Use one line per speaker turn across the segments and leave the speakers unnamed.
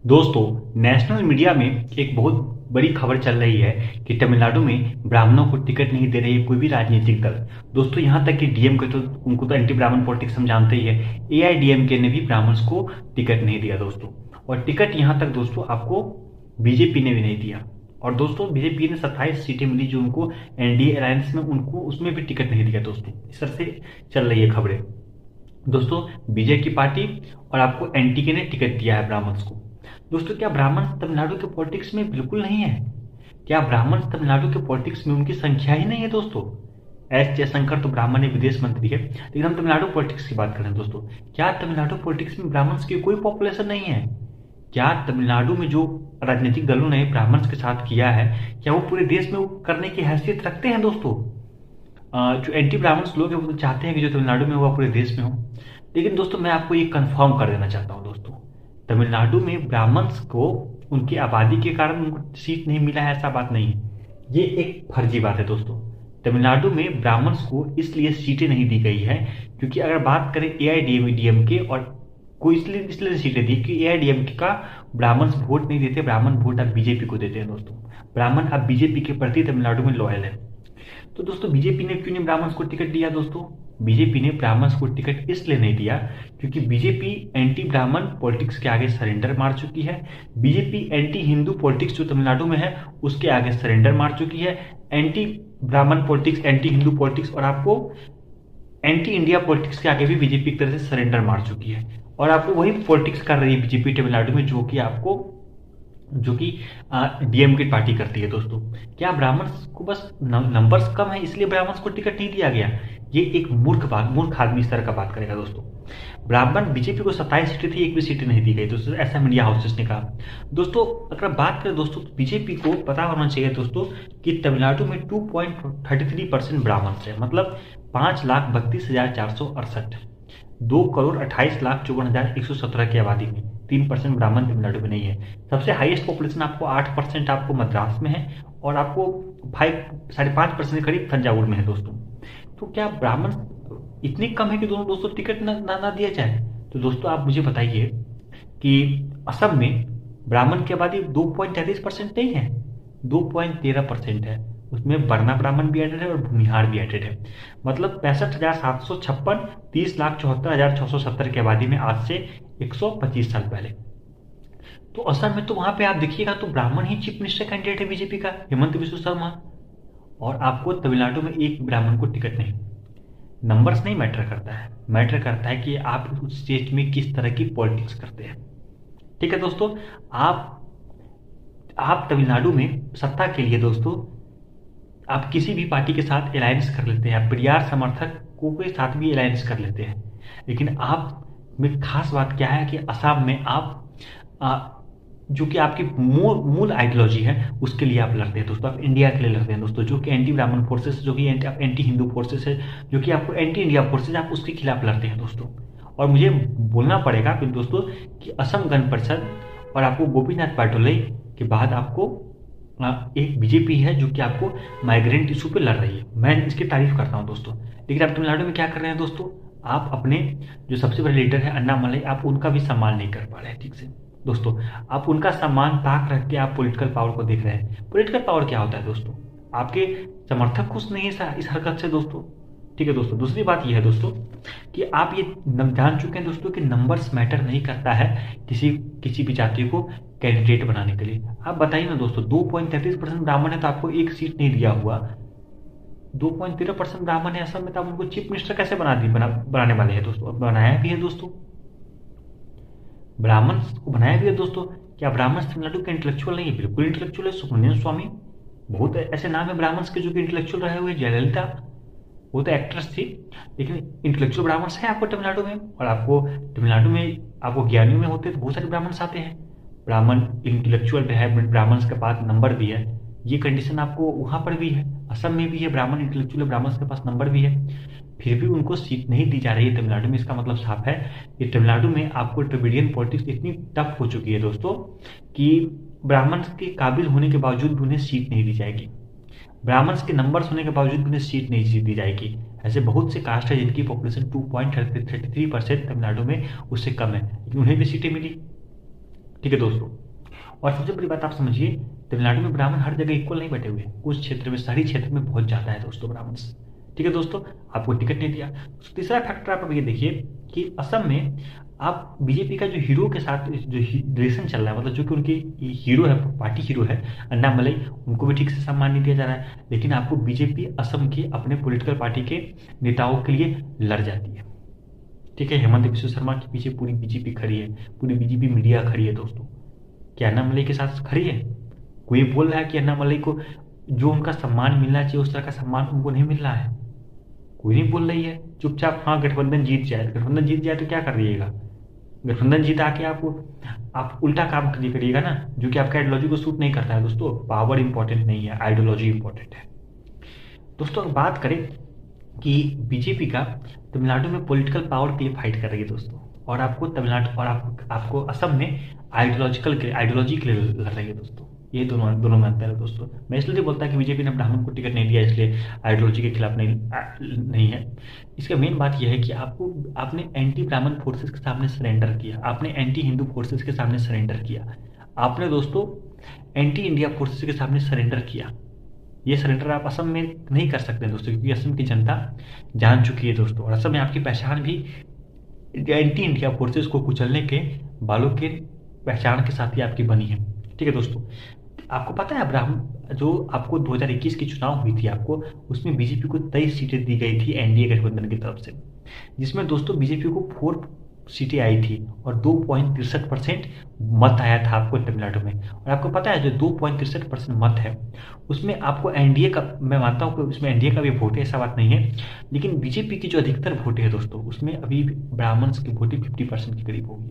दोस्तों, national media में एक बहुत बड़ी खबर चल रही है कि तमिलनाडु में ब्राह्मणों को टिकट नहीं दे रही है कोई भी राजनीतिक दल। दोस्तों, यहाँ तक कि डीएम के तो उनको तो एंटी ब्राह्मण पॉलिटिक्स हम जानते ही है। एआईडीएमके ने भी ब्राह्मण्स को टिकट नहीं दिया दोस्तों। और टिकट यहाँ तक दोस्तों आपको बीजेपी ने भी नहीं दिया। और दोस्तों, बीजेपी ने 27 सीटें मिली जो उनको एनडीए अलायंस में, उनको उसमें भी टिकट नहीं दिया दोस्तों। इस तरह से चल रही है खबरें दोस्तों। बीजेपी की पार्टी और आपको एनटीके ने टिकट दिया है ब्राह्मण्स को। दोस्तों, क्या ब्राह्मण तमिलनाडु के पॉलिटिक्स में बिल्कुल नहीं है? क्या ब्राह्मण तमिलनाडु के पॉलिटिक्स में उनकी संख्या ही नहीं है दोस्तों? एस जयशंकर तो ब्राह्मण है, विदेश मंत्री है, लेकिन हम तमिलनाडु पॉलिटिक्स की बात करें दोस्तों। क्या तमिलनाडु पॉलिटिक्स में ब्राह्मण्स की कोई पॉपुलेशन नहीं है? क्या तमिलनाडु में जो राजनीतिक दलों ने ब्राह्मण्स के साथ किया है, क्या वो पूरे देश में वो करने की हैसियत रखते हैं दोस्तों? जो एंटी ब्राह्मण्स लोग हैं वो तो चाहते हैं कि जो तमिलनाडु में हुआ पूरे देश में हो। लेकिन दोस्तों, मैं आपको ये कंफर्म कर देना चाहता हूँ दोस्तों, तमिलनाडु में ब्राह्मण्स को उनकी आबादी के कारण उनको सीट नहीं मिला है, ऐसा बात नहीं है। ये एक फर्जी बात है दोस्तों। तमिलनाडु में ब्राह्मण्स को इसलिए सीटें नहीं दी गई है क्योंकि अगर बात करें एआईडीएमके और को इसलिए सीटें दी कि एआईडीएमके का ब्राह्मण्स वोट नहीं देते, ब्राह्मण वोट अब बीजेपी को देते हैं दोस्तों। ब्राह्मण अब बीजेपी के प्रति तमिलनाडु में लॉयल है। तो दोस्तों, बीजेपी ने क्यों नहीं ब्राह्मण्स को टिकट दिया दोस्तों? बीजेपी ने ब्राह्मण्स को टिकट इसलिए नहीं दिया क्योंकि बीजेपी एंटी ब्राह्मण पॉलिटिक्स के आगे सरेंडर मार चुकी है। बीजेपी एंटी हिंदू पॉलिटिक्स जो तमिलनाडु में है उसके आगे सरेंडर मार चुकी है। एंटी ब्राह्मण पॉलिटिक्स, एंटी हिंदू पॉलिटिक्स और आपको एंटी इंडिया पॉलिटिक्स के आगे भी बीजेपी एक तरह से सरेंडर मार चुकी है। और आपको वही पॉलिटिक्स कर रही है बीजेपी तमिलनाडु में जो कि डीएम की पार्टी करती है दोस्तों। क्या ब्राह्मण्स को बस नंबर्स कम है इसलिए ब्राह्मण्स को टिकट नहीं दिया गया? ये एक मूर्ख आदमी इस तरह का बात करेगा दोस्तों। ब्राह्मण बीजेपी को 27 सीटें थी, एक भी सीटें नहीं दी गई दोस्तों, ऐसा मीडिया हाउसेस ने कहा। दोस्तों, अगर बात करें दोस्तों तो बीजेपी को पता होना चाहिए दोस्तों कि तमिलनाडु में 2.33% ब्राह्मण्स है, मतलब 5,32,468, 2,28,54,117 की आबादी में 3% ब्राह्मण तमिलनाडु में नहीं है। सबसे हाईएस्ट पॉपुलेशन आपको 8% आपको मद्रास में है और आपको 5.5% करीब तंजावुर में है दोस्तों। तो क्या ब्राह्मण इतने कम है कि दोनों दोस्तों टिकट ना दिया जाए? तो दोस्तों, आप मुझे बताइए कि असम में ब्राह्मण की आबादी 2.33% नहीं है, 2.13% है। उसमें बरना ब्राह्मण भी एडेड है और भूमिहार भी एडेड है। मतलब 65,756, 30,74,670 की आबादी में आज से 125 साल पहले। तो असम में तो वहां पे आप देखिएगा तो ब्राह्मण ही चीफ मिनिस्टर कैंडिडेट है बीजेपी का, हेमंत बिस्व शर्मा। और आपको तमिलनाडु में एक ब्राह्मण को टिकट नहीं। नंबर्स नहीं मैटर करता है, मैटर करता है कि आप उस स्टेट में किस तरह की पॉलिटिक्स करते हैं। ठीक है दोस्तों, आप तमिलनाडु में सत्ता के लिए दोस्तों आप किसी भी पार्टी के साथ अलायंस कर लेते हैं, परिवार समर्थकों के साथ भी अलायंस कर लेते हैं। लेकिन आप में खास बात क्या है कि असम में आप जो कि आपकी मूल आइडियोलॉजी है उसके लिए आप लड़ते हैं दोस्तों। आप इंडिया के लिए लड़ते हैं दोस्तों, जो कि एंटी ब्राह्मण फोर्सेस, जो कि एंटी हिंदू फोर्सेस है, जो कि आपको एंटी इंडिया फोर्सेस, आप उसके खिलाफ लड़ते हैं दोस्तों। और मुझे बोलना पड़ेगा कि दोस्तों कि असम गण परिषद और आपको गोपीनाथ बारडोली के बाद आपको एक बीजेपी है जो कि आपको माइग्रेंट इशू पे लड़ रही है। मैं इसकी तारीफ करता हूं दोस्तों। लेकिन आप तमिलनाडु में क्या कर रहे हैं दोस्तों? आप अपने जो सबसे बड़े लीडर है अन्नामलाई, आप उनका भी सम्मान नहीं कर पा रहे हैं ठीक से दोस्तों। आप उनका सम्मान ताक रख के आप पॉलिटिकल पावर को देख रहे हैं। पॉलिटिकल पावर क्या होता है दोस्तों? आपके समर्थक खुश नहीं है इस हरकत से दोस्तों। ठीक है दोस्तों, दूसरी बात यह है दोस्तों कि आप ये जान चुके हैं दोस्तों कि नंबर्स मैटर नहीं करता है किसी भी जाति को कैंडिडेट बनाने के लिए। आप बताइए ना दोस्तों, 2.33% ब्राह्मण है तो आपको एक सीट नहीं दिया हुआ, 2.13% ब्राह्मण है असम में, तो आप उनको चीफ मिनिस्टर कैसे बनाने वाले हैं दोस्तों? बनाया भी है दोस्तों, ब्राह्मण को बनाया भी है दोस्तों। क्या ब्राह्मण तमिलनाडु के इंटेलेक्चुअल नहीं है? बिल्कुल इंटेलेक्चुअल है। सुब्रमण्यम स्वामी, बहुत ऐसे नाम है ब्राह्मण्स के जो कि इंटेलेक्चुअल रहे हुए। जयललिता, वो तो एक्ट्रेस थी, लेकिन इंटेलेक्चुअल ब्राह्मण्स हैं आपको तमिलनाडु में। और आपको तमिलनाडु में आपको ज्ञानियों में होते तो बहुत सारे ब्राह्मण्स आते हैं। ब्राह्मण इंटेलेक्चुअल है, ब्राह्मण्स के पास नंबर भी है, ये कंडीशन आपको वहां पर भी है, असम में भी है। ब्राह्मण इंटेलेक्चुअल ब्राह्मण्स के पास नंबर भी है, फिर भी उनको सीट नहीं दी जा रही है तमिलनाडु में। इसका मतलब साफ है कि तमिलनाडु में आपको ट्रेविडियन पॉलिटिक्स इतनी टफ हो चुकी है दोस्तों कि ब्राह्मण के काबिल होने के बावजूद भी उन्हें सीट नहीं दी जाएगी, ब्राह्मण्स के नंबर्स होने के बावजूद भी उन्हें सीट नहीं दी जाएगी। ऐसे बहुत से कास्ट है जिनकी पॉपुलेशन 2.33% तमिलनाडु में उससे कम है, लेकिन उन्हें भी सीटें मिली। ठीक है दोस्तों। और सबसे बड़ी बात आप समझिए, तमिलनाडु में ब्राह्मण हर जगह इक्वल नहीं बैठे हुए हैं, कुछ क्षेत्र में, शहरी क्षेत्र में बहुत ज़्यादा है दोस्तों ब्राह्मण। ठीक है दोस्तों, आपको टिकट नहीं दिया। तीसरा फैक्टर आप अब ये देखिए कि असम में आप बीजेपी का जो हीरो के साथ जो रिलेशन चल रहा है, मतलब जो कि उनकी हीरो है, पार्टी हीरो है अन्नामलई, उनको भी ठीक से सम्मान नहीं दिया जा रहा है। लेकिन आपको बीजेपी असम के अपने पॉलिटिकल पार्टी के नेताओं के लिए लड़ जाती है। ठीक है, हेमंत बिश्व शर्मा के पीछे पूरी बीजेपी खड़ी है, पूरी बीजेपी मीडिया खड़ी है दोस्तों। क्या अन्नामलई के साथ खड़ी है? कोई बोल रहा है कि अन्नामलई को जो उनका सम्मान मिलना चाहिए उस तरह का सम्मान उनको नहीं मिल रहा है? कोई नहीं बोल रही है। चुपचाप हाँ गठबंधन जीत जाए, गठबंधन जीत जाए तो क्या कर रहिएगा? गठबंधन जीत आके आप उल्टा काम करिएगा ना, जो कि आपका आइडियोलॉजी को सूट नहीं करता है दोस्तों। पावर इंपॉर्टेंट नहीं है, आइडियोलॉजी इंपॉर्टेंट है दोस्तों। अगर बात करें कि बीजेपी का तमिलनाडु में पॉलिटिकल पावर के लिए फाइट कर रही है दोस्तों, और आपको तमिलनाडु और आपको असम में आइडियोलॉजी के लिए लड़ रही है दोस्तों। ये दोनों में अंतर है दोस्तों। मैं इसलिए बोलता कि बीजेपी ने ब्राह्मण को टिकट नहीं दिया इसलिए आइडियोलॉजी के खिलाफ नहीं है। इसका मेन बात यह है कि आपने एंटी ब्राह्मण फोर्सेस के सामने सरेंडर किया, आपने एंटी हिंदू फोर्सेस के सामने सरेंडर किया, आपने दोस्तों एंटी इंडिया फोर्सेस के सामने सरेंडर किया। ये सरेंडर आप असम में नहीं कर सकते दोस्तों, क्योंकि असम की जनता जान चुकी है दोस्तों, और असम में आपकी पहचान भी एंटी इंडिया फोर्सेस को कुचलने के बालों के पहचान के साथ ही आपकी बनी है। ठीक है दोस्तों, आपको पता है ब्राह्मण जो आपको 2021 की चुनाव हुई थी, आपको उसमें बीजेपी को 23 सीटें दी गई थी एनडीए गठबंधन की तरफ से, जिसमें दोस्तों बीजेपी को 4 सीटें आई थी और 2.63% मत आया था आपको तमिलनाडु में। और आपको पता है जो 2.63% मत है उसमें आपको एनडीए का, मैं मानता हूँ कि उसमें एनडीए का भी वोट है, ऐसा बात नहीं है, लेकिन बीजेपी की जो अधिकतर वोट है दोस्तों उसमें अभी ब्राह्मण की वोटिंग 50% के करीब होगी।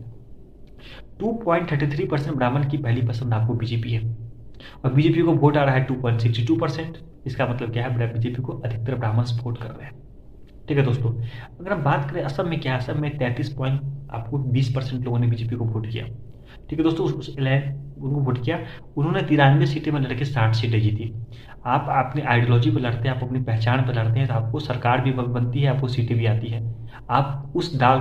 2.33% ब्राह्मण की पहली पसंद आपको बीजेपी है, और बीजेपी को वोट आ रहा है 2.62%। इसका मतलब क्या है, बीजेपी को अधिकतर ब्राह्मण सपोर्ट कर रहे हैं। ठीक है दोस्तों, अगर हम बात करें असम में, क्या असम में 20% लोगों ने बीजेपी को वोट किया। ठीक है दोस्तों, उनको वोट किया, उन्होंने 93 सीटें में लड़के 60 सीटें जीती। आप अपनी आइडियोलॉजी पर लड़ते हैं, आप अपनी पहचान पर लड़ते हैं, तो आपको सरकार भी बनती है, आपको सीटें भी आती है। आप उस दाल